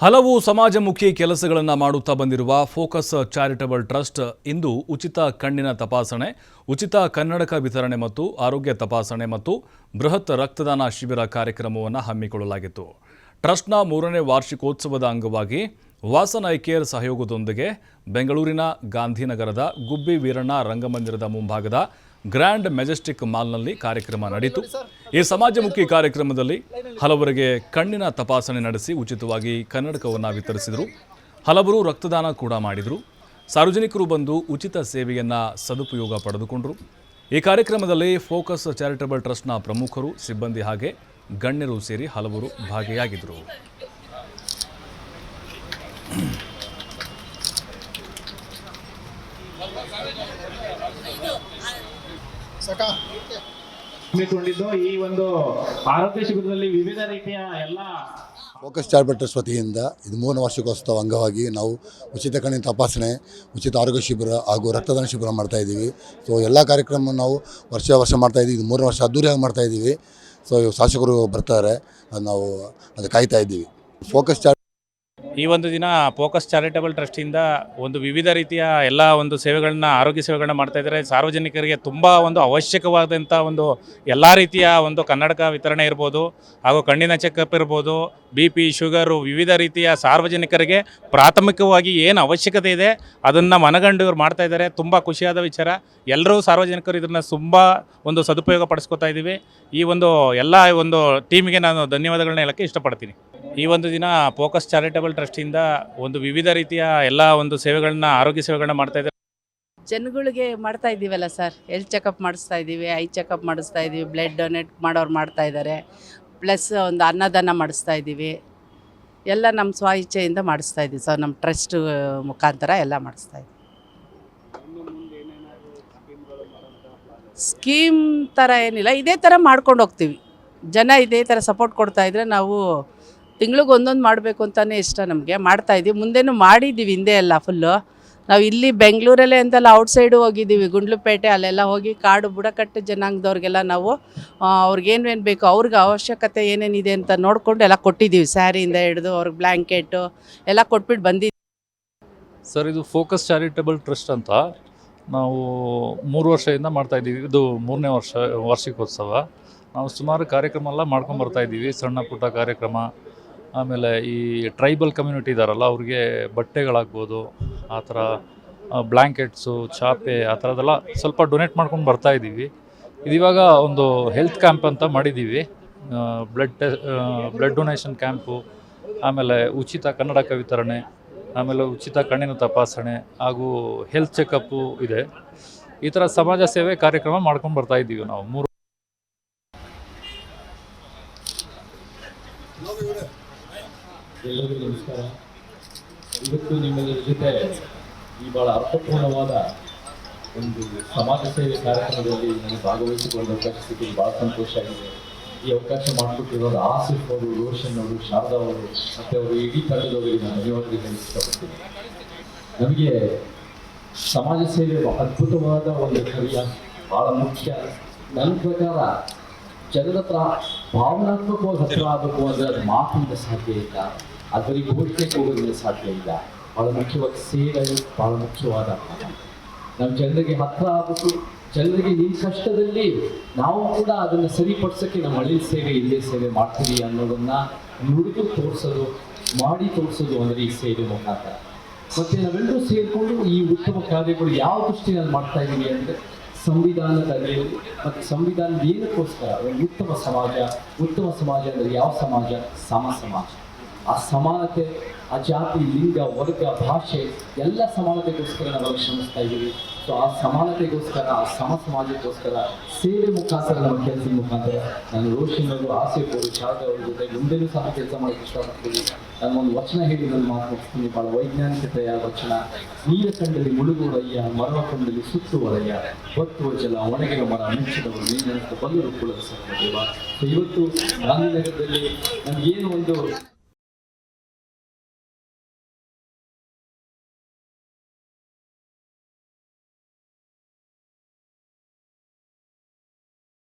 ಹಲವು ಸಮಾಜಮುಖಿ ಕೆಲಸಗಳನ್ನು ಮಾಡುತ್ತಾ ಬಂದಿರುವ ಫೋಕಸ್ ಚಾರಿಟಬಲ್ ಟ್ರಸ್ಟ್ ಇಂದು ಉಚಿತ ಕಣ್ಣಿನ ತಪಾಸಣೆ, ಉಚಿತ ಕನ್ನಡಕ ವಿತರಣೆ ಮತ್ತು ಆರೋಗ್ಯ ತಪಾಸಣೆ ಮತ್ತು ಬೃಹತ್ ರಕ್ತದಾನ ಶಿಬಿರ ಕಾರ್ಯಕ್ರಮವನ್ನು ಹಮ್ಮಿಕೊಳ್ಳಲಾಗಿತ್ತು. ಟ್ರಸ್ಟ್ನ 3ನೇ ವಾರ್ಷಿಕೋತ್ಸವದ ಅಂಗವಾಗಿ ವಾಸನ್ ಐ ಕೇರ್ ಸಹಯೋಗದೊಂದಿಗೆ ಬೆಂಗಳೂರಿನ ಗಾಂಧಿನಗರದ ಗುಬ್ಬಿ ವೀರಣ್ಣ ರಂಗಮಂದಿರದ ಮುಂಭಾಗದ ಗ್ರ್ಯಾಂಡ್ ಮೆಜೆಸ್ಟಿಕ್ ಮಾಲ್ನಲ್ಲಿ ಕಾರ್ಯಕ್ರಮ ನಡೆಯಿತು. ಈ ಸಮಾಜಮುಖಿ ಕಾರ್ಯಕ್ರಮದಲ್ಲಿ ಹಲವರಿಗೆ ಕಣ್ಣಿನ ತಪಾಸಣೆ ನಡೆಸಿ ಉಚಿತವಾಗಿ ಕನ್ನಡಕವನ್ನು ವಿತರಿಸಿದರು. ಹಲವರು ರಕ್ತದಾನ ಕೂಡ ಮಾಡಿದರು. ಸಾರ್ವಜನಿಕರು ಬಂದು ಉಚಿತ ಸೇವೆಯನ್ನು ಸದುಪಯೋಗ ಪಡೆದುಕೊಂಡರು. ಈ ಕಾರ್ಯಕ್ರಮದಲ್ಲಿ ಫೋಕಸ್ ಚಾರಿಟಬಲ್ ಟ್ರಸ್ಟ್ನ ಪ್ರಮುಖರು, ಸಿಬ್ಬಂದಿ ಹಾಗೆ ಗಣ್ಯರು ಸೇರಿ ಹಲವರು ಭಾಗಿಯಾಗಿದ್ದರು. ಹಮ್ಮಿಕೊಂಡಿದ್ದು ಈ ಒಂದು ಆರೋಗ್ಯ ಶಿಬಿರದಲ್ಲಿ ವಿವಿಧ ರೀತಿಯ ಎಲ್ಲ ಫೋಕಸ್ ಚಾರಿಟಬಲ್ ಟ್ರಸ್ಟ್ ವತಿಯಿಂದ ಇದು 3ನೇ ವಾರ್ಷಿಕೋತ್ಸವ ಅಂಗವಾಗಿ ನಾವು ಉಚಿತ ಕಣ್ಣಿನ ತಪಾಸಣೆ, ಉಚಿತ ಆರೋಗ್ಯ ಶಿಬಿರ ಹಾಗೂ ರಕ್ತದಾನ ಶಿಬಿರ ಮಾಡ್ತಾಯಿದ್ದೀವಿ. ಸೊ ಎಲ್ಲ ಕಾರ್ಯಕ್ರಮ ನಾವು ವರ್ಷ ಮಾಡ್ತಾಯಿದ್ದೀವಿ. ಇದು 3ನೇ ವರ್ಷ ಅದ್ದೂರಿಯಾಗಿ ಮಾಡ್ತಾಯಿದ್ದೀವಿ. ಸೊ ಶಾಸಕರು ಬರ್ತಾರೆ, ನಾವು ಅದು ಕಾಯ್ತಾ ಇದ್ದೀವಿ. ಈ ಒಂದು ದಿನ ಫೋಕಸ್ ಚಾರಿಟಬಲ್ ಟ್ರಸ್ಟಿಂದ ಒಂದು ವಿವಿಧ ರೀತಿಯ ಎಲ್ಲ ಒಂದು ಸೇವೆಗಳನ್ನ, ಆರೋಗ್ಯ ಸೇವೆಗಳನ್ನ ಮಾಡ್ತಾ ಇದ್ದಾರೆ. ಸಾರ್ವಜನಿಕರಿಗೆ ತುಂಬ ಒಂದು ಅವಶ್ಯಕವಾದಂಥ ಒಂದು ಎಲ್ಲ ರೀತಿಯ ಒಂದು ಕನ್ನಡಕ ವಿತರಣೆ ಇರ್ಬೋದು, ಹಾಗೂ ಕಣ್ಣಿನ ಚೆಕಪ್ ಇರ್ಬೋದು, BP, ಶುಗರು, ವಿವಿಧ ರೀತಿಯ ಸಾರ್ವಜನಿಕರಿಗೆ ಪ್ರಾಥಮಿಕವಾಗಿ ಏನು ಅವಶ್ಯಕತೆ ಇದೆ ಅದನ್ನು ಮನಗಂಡು ಇವ್ರು ಮಾಡ್ತಾ ಇದ್ದಾರೆ. ತುಂಬ ಖುಷಿಯಾದ ವಿಚಾರ. ಎಲ್ಲರೂ ಸಾರ್ವಜನಿಕರು ಇದನ್ನು ತುಂಬ ಒಂದು ಸದುಪಯೋಗ ಪಡಿಸ್ಕೊತಾ ಇದ್ದೀವಿ. ಈ ಒಂದು ಎಲ್ಲ ಒಂದು ಟೀಮಿಗೆ ನಾನು ಧನ್ಯವಾದಗಳನ್ನ ಹೇಳೋಕ್ಕೆ ಇಷ್ಟಪಡ್ತೀನಿ. ಈ ಒಂದು ದಿನ ಫೋಕಸ್ ಚಾರಿಟಬಲ್ ಟ್ರಸ್ಟಿಂದ ಒಂದು ವಿವಿಧ ರೀತಿಯ ಎಲ್ಲ ಒಂದು ಸೇವೆಗಳನ್ನ, ಆರೋಗ್ಯ ಸೇವೆಗಳನ್ನ ಮಾಡ್ತಾ ಇದ್ದಾರೆ. ಜನಗಳಿಗೆ ಮಾಡ್ತಾ ಇದ್ದೀವಲ್ಲ ಸರ್, ಹೆಲ್ತ್ ಚೆಕಪ್ ಮಾಡಿಸ್ತಾ ಇದ್ದೀವಿ, ಐ ಚೆಕಪ್ ಮಾಡಿಸ್ತಾ ಇದ್ದೀವಿ, ಬ್ಲಡ್ ಡೊನೇಟ್ ಮಾಡೋರು ಮಾಡ್ತಾ ಇದ್ದಾರೆ, ಪ್ಲಸ್ ಒಂದು ಅನ್ನದಾನ ಮಾಡಿಸ್ತಾ ಇದ್ದೀವಿ. ಎಲ್ಲ ನಮ್ಮ ಸ್ವ ಇಚ್ಛೆಯಿಂದ ಮಾಡಿಸ್ತಾ ಇದ್ದೀವಿ ಸರ್. ನಮ್ಮ ಟ್ರಸ್ಟ್ ಮುಖಾಂತರ ಎಲ್ಲ ಮಾಡಿಸ್ತಾ ಇದ್ದೀವಿ. ಸ್ಕೀಮ್ ಥರ ಏನಿಲ್ಲ, ಇದೇ ಥರ ಮಾಡ್ಕೊಂಡು ಹೋಗ್ತೀವಿ. ಜನ ಇದೇ ಥರ ಸಪೋರ್ಟ್ ಕೊಡ್ತಾಯಿದ್ರೆ ನಾವು ತಿಂಗ್ಳಿಗೆ ಒಂದೊಂದು ಮಾಡಬೇಕು ಅಂತಲೇ ಇಷ್ಟ ನಮಗೆ. ಮಾಡ್ತಾಯಿದ್ದೀವಿ, ಮುಂದೆನೂ ಮಾಡಿದ್ದೀವಿ. ಹಿಂದೆ ಎಲ್ಲ ಫುಲ್ಲು ನಾವು ಇಲ್ಲಿ ಬೆಂಗಳೂರಲ್ಲೇ ಅಂತಲ್ಲ ಔಟ್ಸೈಡು ಹೋಗಿದ್ದೀವಿ. ಗುಂಡ್ಲುಪೇಟೆ ಅಲ್ಲೆಲ್ಲ ಹೋಗಿ ಕಾಡು ಬುಡಕಟ್ಟು ಜನಾಂಗದವ್ರಿಗೆಲ್ಲ ನಾವು ಅವ್ರಿಗೇನೇನು ಬೇಕು, ಅವ್ರಿಗೆ ಅವಶ್ಯಕತೆ ಏನೇನಿದೆ ಅಂತ ನೋಡಿಕೊಂಡು ಎಲ್ಲ ಕೊಟ್ಟಿದ್ದೀವಿ. ಸ್ಯಾರಿಯಿಂದ ಹಿಡಿದು ಅವ್ರಿಗೆ ಬ್ಲ್ಯಾಂಕೆಟು ಎಲ್ಲ ಕೊಟ್ಬಿಟ್ಟು ಬಂದಿದ್ದೀವಿ. ಸರ್, ಇದು ಫೋಕಸ್ ಚಾರಿಟಬಲ್ ಟ್ರಸ್ಟ್ ಅಂತ ನಾವು 3 ವರ್ಷದಿಂದ ಮಾಡ್ತಾಯಿದ್ದೀವಿ. ಇದು 3ನೇ ವಾರ್ಷಿಕೋತ್ಸವ. ನಾವು ಸುಮಾರು ಕಾರ್ಯಕ್ರಮ ಎಲ್ಲ ಮಾಡ್ಕೊಂಬರ್ತಾಯಿದ್ದೀವಿ. ಸಣ್ಣ ಪುಟ್ಟ ಕಾರ್ಯಕ್ರಮ, ಆಮೇಲೆ ಈ ಟ್ರೈಬಲ್ ಕಮ್ಯುನಿಟಿ ಇದ್ದಾರಲ್ಲ ಅವ್ರಿಗೆ ಬಟ್ಟೆಗಳಾಗ್ಬೋದು, ಆ ಥರ ಬ್ಲ್ಯಾಂಕೆಟ್ಸು, ಚಾಪೆ, ಆ ಥರದ್ದೆಲ್ಲ ಸ್ವಲ್ಪ ಡೊನೇಟ್ ಮಾಡ್ಕೊಂಡು ಬರ್ತಾಯಿದ್ದೀವಿ. ಇದಿವಾಗ ಒಂದು ಹೆಲ್ತ್ ಕ್ಯಾಂಪ್ ಅಂತ ಮಾಡಿದ್ದೀವಿ. ಬ್ಲಡ್ ಡೊನೇಷನ್ ಕ್ಯಾಂಪು, ಆಮೇಲೆ ಉಚಿತ ಕನ್ನಡಕ ವಿತರಣೆ, ಆಮೇಲೆ ಉಚಿತ ಕಣ್ಣಿನ ತಪಾಸಣೆ ಹಾಗೂ ಹೆಲ್ತ್ ಚೆಕಪ್ಪು ಇದೆ. ಈ ಥರ ಸಮಾಜ ಸೇವೆ ಕಾರ್ಯಕ್ರಮ ಮಾಡ್ಕೊಂಡು ಬರ್ತಾಯಿದ್ದೀವಿ ನಾವು 3. ಎಲ್ಲರಿಗೂ ನಮಸ್ಕಾರ. ಇವತ್ತು ನಿಮ್ಮೆಲ್ಲರ ಜೊತೆ ಈ ಭಾಳ ಅರ್ಥಪೂರ್ಣವಾದ ಒಂದು ಸಮಾಜ ಸೇವೆ ಕಾರ್ಯಕ್ರಮದಲ್ಲಿ ನನಗೆ ಭಾಗವಹಿಸಿಕೊಳ್ಳೋ ಅವಕಾಶ ಸಿಕ್ಕಿದ್ದು ಭಾಳ ಸಂತೋಷ ಆಗಿದೆ. ಈ ಅವಕಾಶ ಮಾಡಿಕೊಟ್ಟಿರೋರು ಆಸಿಫ್ ಅವರು, ರೋಷನ್ ಅವರು, ಶಾರದಾ ಅವರು ಮತ್ತು ಅವರು ಇಡೀ ತಂಡದವರಿಗೆ ನಾನು ಧನ್ಯವಾದಗಳು ಇಷ್ಟಪಡ್ತೀನಿ. ನಮಗೆ ಸಮಾಜ ಸೇವೆ ಅದ್ಭುತವಾದ ಒಂದು ಕಾರ್ಯ, ಭಾಳ ಮುಖ್ಯ. ನನ್ನ ಪ್ರಕಾರ ಜನರ ಹತ್ರ ಭಾವನಾತ್ಮಕವಾಗಿ ಹತ್ರ ಆಗಬೇಕು ಅಂದರೆ ಅದು ಮಾತಿಂದ ಸಾಧ್ಯ ಇಲ್ಲ, ಅದರಲ್ಲಿ ಘೋಷಣೆ ಹೋಗೋದ್ರಿಂದ ಸಾಧ್ಯ ಇಲ್ಲ. ಭಾಳ ಮುಖ್ಯವಾಗಿ ಸೇವೆ ಭಾಳ ಮುಖ್ಯವಾದ ಕಾರಣ. ನಾವು ಜನರಿಗೆ ಹತ್ರ ಆಗಬೇಕು. ಜನರಿಗೆ ನಿಮ್ಮ ಕಷ್ಟದಲ್ಲಿ ನಾವು ಕೂಡ ಅದನ್ನು ಸರಿಪಡಿಸೋಕ್ಕೆ ನಮ್ಮ ಹಳ್ಳಿ ಸೇವೆ, ಇಲ್ಲೇ ಸೇವೆ ಮಾಡ್ತೀವಿ ಅನ್ನೋದನ್ನು ನುಡಿದು ತೋರಿಸೋದು, ಮಾಡಿ ತೋರಿಸೋದು ಅಂದರೆ ಈ ಸೇವೆ ಮುಖಾಂತರ. ಮತ್ತು ನಾವೆಲ್ಲರೂ ಸೇರಿಕೊಂಡು ಈ ಉತ್ತಮ ಕಾರ್ಯಗಳು ಯಾವ ದೃಷ್ಟಿಯಲ್ಲಿ ಮಾಡ್ತಾ ಇದ್ದೀವಿ ಅಂದರೆ ಸಂವಿಧಾನದ ಅಡಿಯಲ್ಲಿ ಮತ್ತು ಸಂವಿಧಾನದ ಏನಕ್ಕೋಸ್ಕರ ಒಂದು ಉತ್ತಮ ಸಮಾಜ ಅಂದರೆ ಯಾವ ಸಮಾಜ? ಸಮಾಜ. ಆ ಸಮಾನತೆ, ಆ ಜಾತಿ, ಲಿಂಗ, ವರ್ಗ, ಭಾಷೆ ಎಲ್ಲ ಸಮಾನತೆಗೋಸ್ಕರ ನಾವು ಶ್ರಮಿಸ್ತಾ ಇದ್ದೀವಿ. ಸೊ ಆ ಸಮಾನತೆಗೋಸ್ಕರ, ಆ ಸಮಾಜಕ್ಕೋಸ್ಕರ ಸೇವೆ ಮುಖಾಂತರ, ನಮ್ಮ ಕೆಲಸದ ಮುಖಾಂತರ ನಾನು ರೋಷನ್ ಅವರು, ಆಸಿಫ್ ಅವರು, ಶಾರದಾ ಅವರ ಜೊತೆ ಮುಂದೆನೂ ಸಹ ಕೆಲಸ ಮಾಡೋಕ್ಕೆ ಇಷ್ಟಪಡ್ತೀನಿ. ನಾನು ಒಂದು ವಚನ ಹೇಳಿ ನಾನು ಮಾತನಾಡ್ತೀನಿ, ಭಾಳ ವೈಜ್ಞಾನಿಕತೆಯ ವಚನ. ನೀಲಕಂಡಲ್ಲಿ ಮುಳುಗುವರಯ್ಯ, ಮರವ ಕಂಡಲ್ಲಿ ಸುತ್ತುವರಯ್ಯ, ಬತ್ತುವ ಜಲ, ಒಣಗಿನ ಮರ, ಮಿಂಚಿದವರು ನೀರಿನಂತ ಬಲ್ಲರು ಕುಲದ ಸರ್ವ ದೇವ. ಸೊ ಇವತ್ತು ಗಾಂಧಿನಗರದಲ್ಲಿ ನಮಗೇನು ಒಂದು